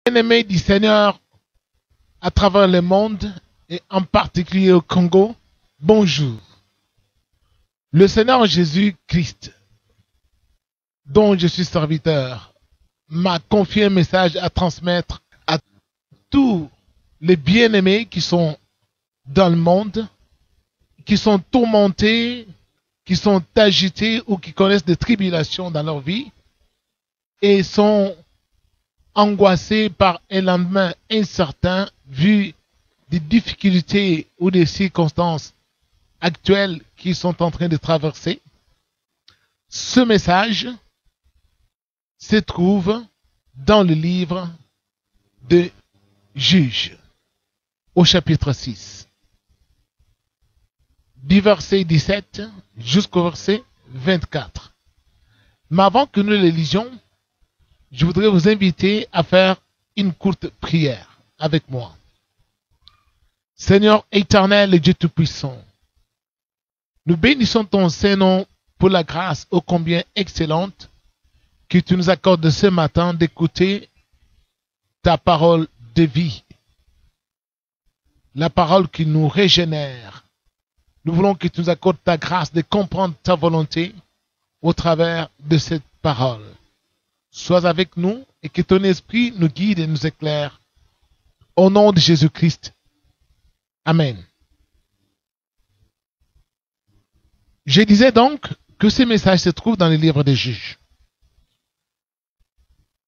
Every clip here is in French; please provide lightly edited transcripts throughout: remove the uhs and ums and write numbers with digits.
Bien-aimés du Seigneur à travers le monde et en particulier au Congo, bonjour. Le Seigneur Jésus-Christ, dont je suis serviteur, m'a confié un message à transmettre à tous les bien-aimés qui sont dans le monde, qui sont tourmentés, qui sont agités ou qui connaissent des tribulations dans leur vie et sont angoissés par un lendemain incertain vu des difficultés ou des circonstances actuelles qu'ils sont en train de traverser. Ce message se trouve dans le livre de Juges, au chapitre 6, du verset 17 jusqu'au verset 24. Mais avant que nous le lisions, je voudrais vous inviter à faire une courte prière avec moi. Seigneur éternel et Dieu Tout-Puissant, nous bénissons ton Saint-Nom pour la grâce ô combien excellente que tu nous accordes ce matin d'écouter ta parole de vie, la parole qui nous régénère. Nous voulons que tu nous accordes ta grâce de comprendre ta volonté au travers de cette parole. Sois avec nous et que ton esprit nous guide et nous éclaire. Au nom de Jésus-Christ. Amen. Je disais donc que ce message se trouve dans le livre des Juges.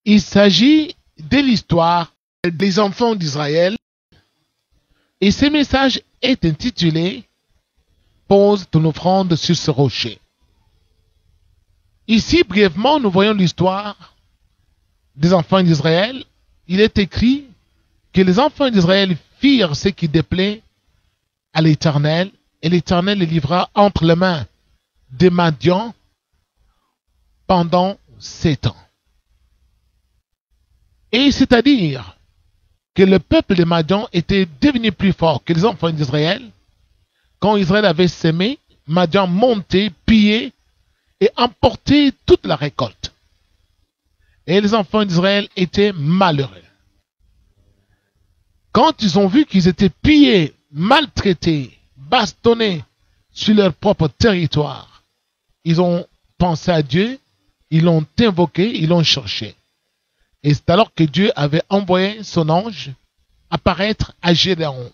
Il s'agit de l'histoire des enfants d'Israël et ce message est intitulé « Pose ton offrande sur ce rocher ». Ici, brièvement, nous voyons l'histoire des enfants d'Israël. Il est écrit que les enfants d'Israël firent ce qui déplaît à l'Éternel, et l'Éternel les livra entre les mains des Madians pendant 7 ans. Et c'est-à-dire que le peuple des Madians était devenu plus fort que les enfants d'Israël. Quand Israël avait semé, Madian montait, pillait et emportait toute la récolte. Et les enfants d'Israël étaient malheureux. Quand ils ont vu qu'ils étaient pillés, maltraités, bastonnés sur leur propre territoire, ils ont pensé à Dieu, ils l'ont invoqué, ils l'ont cherché. Et c'est alors que Dieu avait envoyé son ange apparaître à Gédéon,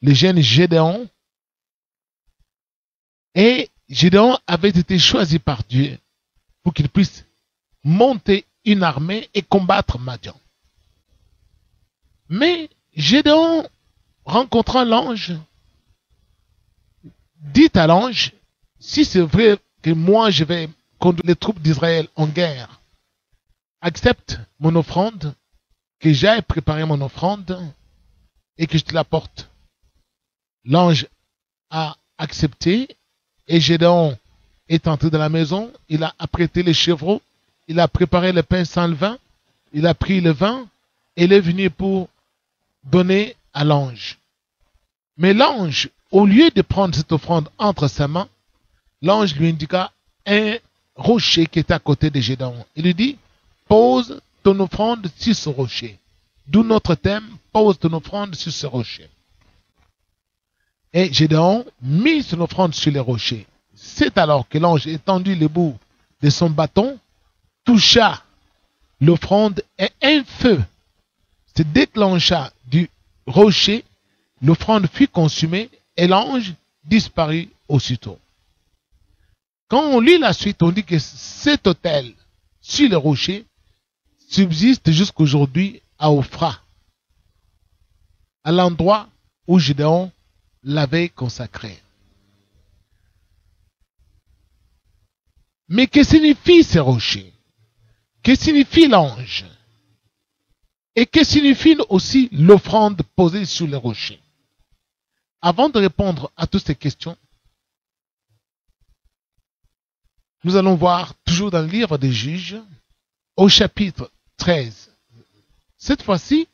le jeune Gédéon. Et Gédéon avait été choisi par Dieu pour qu'il puisse monter une armée et combattre Madian. Mais Gédéon, rencontrant l'ange, dit à l'ange, si c'est vrai que moi je vais conduire les troupes d'Israël en guerre, accepte mon offrande, que j'aille préparer mon offrande et que je te l'apporte. L'ange a accepté et Gédéon est entré dans la maison, il a apprêté les chevreaux, il a préparé le pain sans levain, il a pris le vin et il est venu pour donner à l'ange. Mais l'ange, au lieu de prendre cette offrande entre ses mains, l'ange lui indiqua un rocher qui était à côté de Gédéon. Il lui dit, pose ton offrande sur ce rocher. D'où notre thème, pose ton offrande sur ce rocher. Et Gédéon mit son offrande sur le rocher. C'est alors que l'ange étendit le bout de son bâton, toucha l'offrande et un feu se déclencha du rocher, l'offrande fut consumée et l'ange disparut aussitôt. Quand on lit la suite, on dit que cet autel sur le rocher subsiste jusqu'aujourd'hui à Ophra, à l'endroit où Gédéon l'avait consacré. Mais que signifie ce rocher? Que signifie l'ange? Et que signifie aussi l'offrande posée sur le rocher? Avant de répondre à toutes ces questions, nous allons voir toujours dans le livre des Juges, au chapitre 13. Cette fois-ci,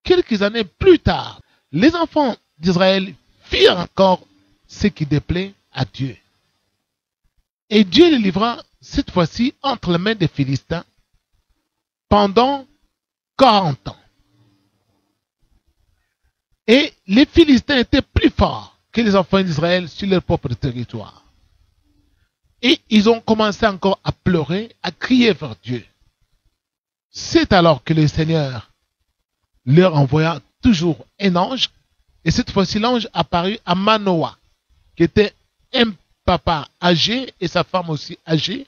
quelques années plus tard, les enfants d'Israël firent encore ce qui déplaît à Dieu. Et Dieu les livra cette fois-ci entre les mains des Philistins pendant 40 ans. Et les Philistins étaient plus forts que les enfants d'Israël sur leur propre territoire. Et ils ont commencé encore à pleurer, à crier vers Dieu. C'est alors que le Seigneur leur envoya toujours un ange. Et cette fois-ci, l'ange apparut à Manoah, qui était un papa âgé et sa femme aussi âgée,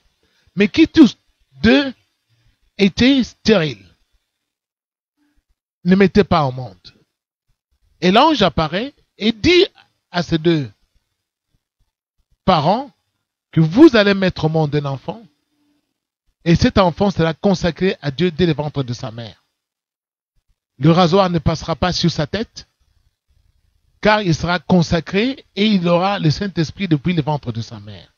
mais qui tous deux étaient stériles, ne mettaient pas au monde. Et l'ange apparaît et dit à ces deux parents que vous allez mettre au monde un enfant, et cet enfant sera consacré à Dieu dès le ventre de sa mère. Le rasoir ne passera pas sur sa tête, car il sera consacré et il aura le Saint-Esprit depuis le ventre de sa mère.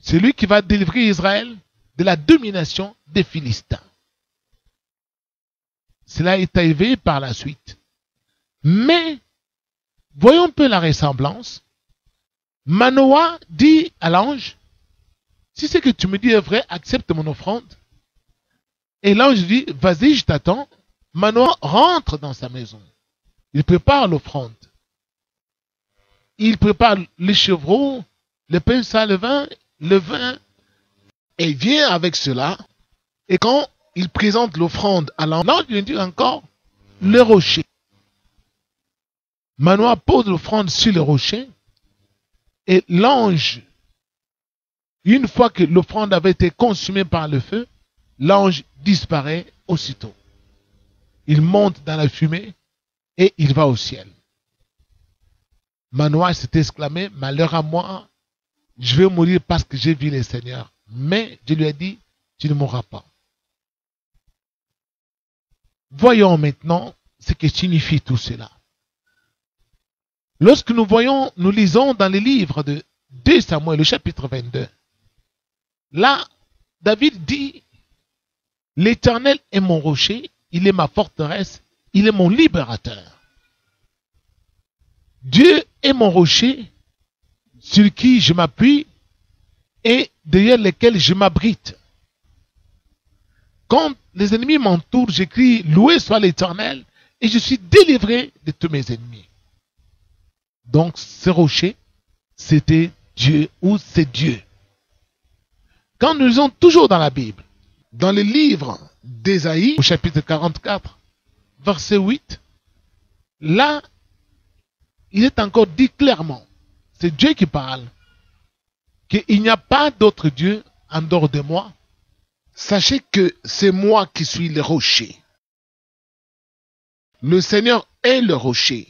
C'est lui qui va délivrer Israël de la domination des Philistins. Cela est arrivé par la suite. Mais, voyons un peu la ressemblance. Manoah dit à l'ange, si ce que tu me dis est vrai, accepte mon offrande. Et l'ange dit, vas-y, je t'attends. Manoah rentre dans sa maison. Il prépare l'offrande. Il prépare les chevreaux, le pain sale, le vin, et il vient avec cela. Et quand il présente l'offrande à l'ange, il dit encore le rocher. Manoah pose l'offrande sur le rocher, et l'ange, une fois que l'offrande avait été consumée par le feu, l'ange disparaît aussitôt. Il monte dans la fumée et il va au ciel. Manoah s'est exclamé, malheur à moi, je vais mourir parce que j'ai vu le Seigneur. Mais Dieu lui a dit, tu ne mourras pas. Voyons maintenant ce que signifie tout cela. Lorsque nous lisons dans les livres de 2 Samuel, le chapitre 22, là, David dit, l'Éternel est mon rocher, il est ma forteresse, il est mon libérateur. Dieu est mon rocher sur qui je m'appuie et derrière lequel je m'abrite. Quand les ennemis m'entourent, j'écris, loué soit l'Éternel, et je suis délivré de tous mes ennemis. Donc, ce rocher, c'était Dieu ou c'est Dieu. Quand nous lisons toujours dans la Bible, dans le livre d'Ésaïe, au chapitre 44, verset 8, là, il est encore dit clairement, c'est Dieu qui parle, qu'il n'y a pas d'autre Dieu en dehors de moi. Sachez que c'est moi qui suis le rocher. Le Seigneur est le rocher.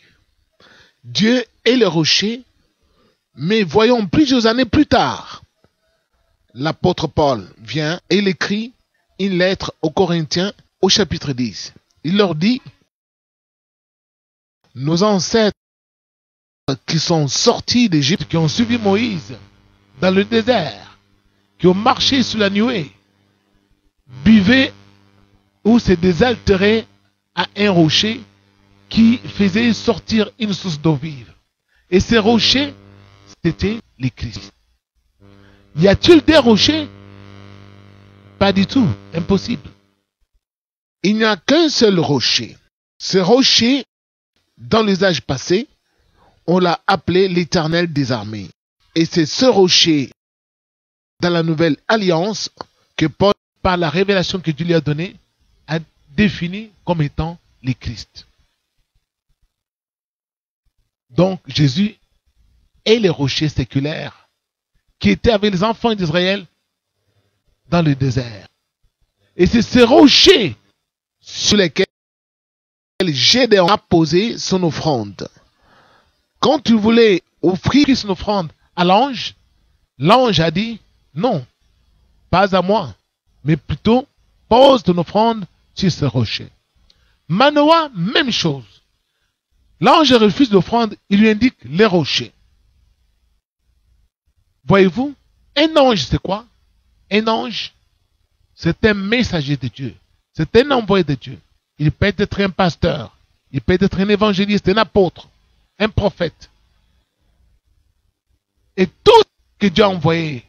Dieu est le rocher, mais voyons plusieurs années plus tard, l'apôtre Paul vient et il écrit une lettre aux Corinthiens au chapitre 10. Il leur dit, nos ancêtres qui sont sortis d'Égypte, qui ont suivi Moïse dans le désert, qui ont marché sous la nuée, buvaient ou se désaltéraient à un rocher qui faisait sortir une source d'eau vive. Et ces rochers, c'était les Christ. Y a-t-il des rochers? Pas du tout, impossible. Il n'y a qu'un seul rocher. Ce rocher, dans les âges passés, on l'a appelé l'Éternel des armées. Et c'est ce rocher, dans la nouvelle alliance, que Paul, par la révélation que Dieu lui a donnée, a défini comme étant le Christ. Donc Jésus est le rocher séculaire qui était avec les enfants d'Israël dans le désert. Et c'est ce rocher sur lequel Gédéon a posé son offrande. Quand il voulait offrir son offrande à l'ange, l'ange a dit non, pas à moi, mais plutôt pose ton offrande sur ce rocher. Manoah, même chose. L'ange refuse l'offrande, il lui indique les rochers. Voyez-vous, un ange c'est quoi? Un ange, c'est un messager de Dieu. C'est un envoyé de Dieu. Il peut être un pasteur, il peut être un évangéliste, un apôtre, un prophète. Et tout ce que Dieu a envoyé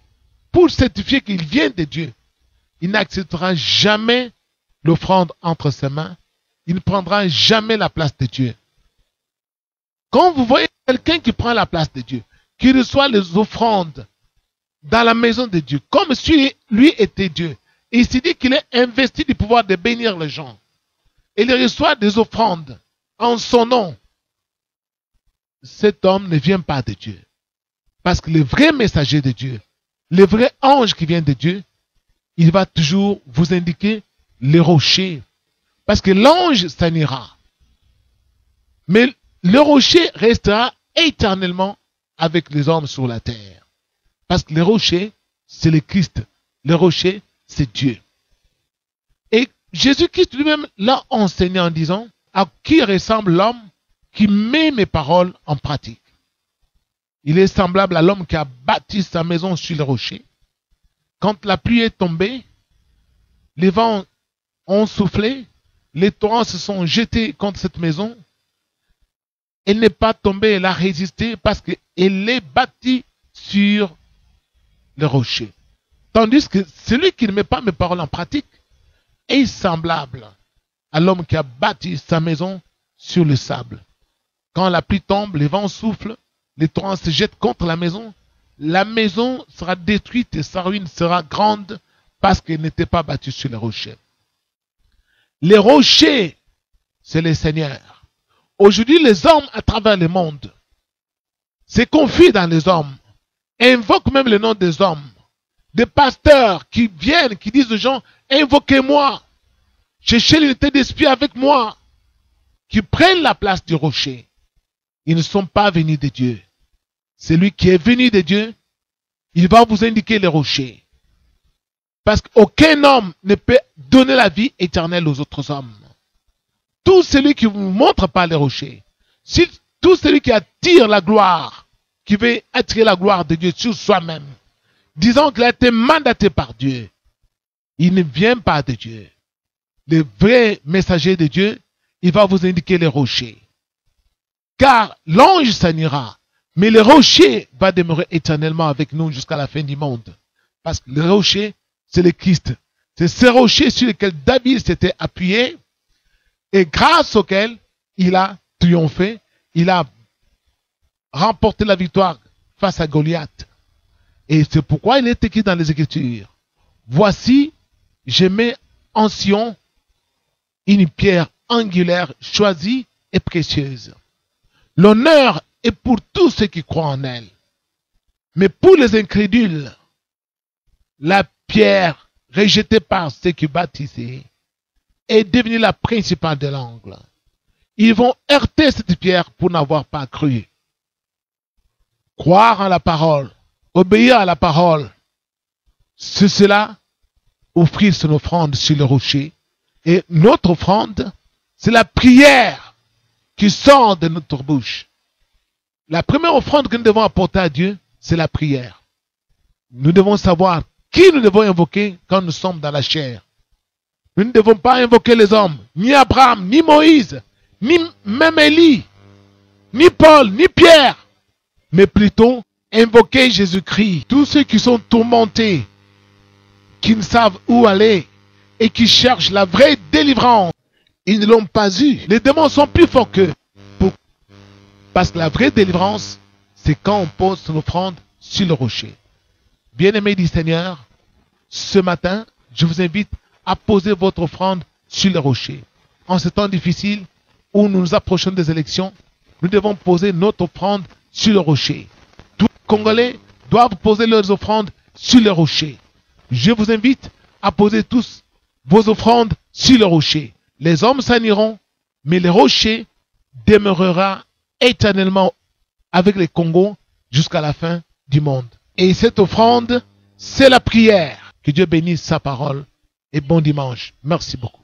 pour certifier qu'il vient de Dieu, il n'acceptera jamais l'offrande entre ses mains, il ne prendra jamais la place de Dieu. Quand vous voyez quelqu'un qui prend la place de Dieu, qui reçoit les offrandes dans la maison de Dieu, comme si lui était Dieu, et il s'est dit qu'il est investi du pouvoir de bénir les gens, et il reçoit des offrandes en son nom, cet homme ne vient pas de Dieu. Parce que le vrai messager de Dieu, le vrai ange qui vient de Dieu, il va toujours vous indiquer les rochers. Parce que l'ange s'en ira. Mais le rocher restera éternellement avec les hommes sur la terre. Parce que le rocher, c'est le Christ. Le rocher, c'est Dieu. Et Jésus-Christ lui-même l'a enseigné en disant, à qui ressemble l'homme qui met mes paroles en pratique? Il est semblable à l'homme qui a bâti sa maison sur le rocher. Quand la pluie est tombée, les vents ont soufflé, les torrents se sont jetés contre cette maison. Elle n'est pas tombée, elle a résisté parce qu'elle est bâtie sur le rocher. Tandis que celui qui ne met pas mes paroles en pratique est semblable à l'homme qui a bâti sa maison sur le sable. Quand la pluie tombe, les vents soufflent, les torrents se jettent contre la maison sera détruite et sa ruine sera grande parce qu'elle n'était pas bâtie sur les rochers. Les rochers, c'est le Seigneur. Aujourd'hui, les hommes à travers le monde se confient dans les hommes, invoquent même le nom des hommes. Des pasteurs qui viennent, qui disent aux gens, invoquez-moi, cherchez l'unité d'esprit avec moi, qui prennent la place du rocher. Ils ne sont pas venus de Dieu. Celui qui est venu de Dieu, il va vous indiquer les rochers. Parce qu'aucun homme ne peut donner la vie éternelle aux autres hommes. Tout celui qui vous montre pas les rochers, tout celui qui attire la gloire, qui veut attirer la gloire de Dieu sur soi-même, disant qu'il a été mandaté par Dieu, il ne vient pas de Dieu. Le vrai messager de Dieu, il va vous indiquer les rochers. Car l'ange s'en ira, mais le rocher va demeurer éternellement avec nous jusqu'à la fin du monde. Parce que le rocher, c'est le Christ. C'est ce rocher sur lequel David s'était appuyé et grâce auquel il a triomphé, il a remporté la victoire face à Goliath. Et c'est pourquoi il est écrit dans les Écritures. Voici, je mets en Sion une pierre angulaire choisie et précieuse. L'honneur est pour tous ceux qui croient en elle. Mais pour les incrédules, la pierre rejetée par ceux qui bâtissaient est devenue la principale de l'angle. Ils vont heurter cette pierre pour n'avoir pas cru. Croire en la parole, obéir à la parole, c'est cela, offrir son offrande sur le rocher. Et notre offrande, c'est la prière qui sort de notre bouche. La première offrande que nous devons apporter à Dieu, c'est la prière. Nous devons savoir qui nous devons invoquer quand nous sommes dans la chair. Nous ne devons pas invoquer les hommes, ni Abraham, ni Moïse, ni même Élie, ni Paul, ni Pierre, mais plutôt invoquer Jésus-Christ. Tous ceux qui sont tourmentés, qui ne savent où aller et qui cherchent la vraie délivrance, ils ne l'ont pas eu. Les démons sont plus forts qu'eux. Parce que la vraie délivrance, c'est quand on pose son offrande sur le rocher. Bien-aimés du Seigneur, ce matin, je vous invite à poser votre offrande sur le rocher. En ce temps difficile où nous nous approchons des élections, nous devons poser notre offrande sur le rocher. Tous les Congolais doivent poser leurs offrandes sur le rocher. Je vous invite à poser tous vos offrandes sur le rocher. Les hommes s'en iront, mais le rocher demeurera éternellement avec les Congos jusqu'à la fin du monde. Et cette offrande, c'est la prière. Que Dieu bénisse sa parole et bon dimanche. Merci beaucoup.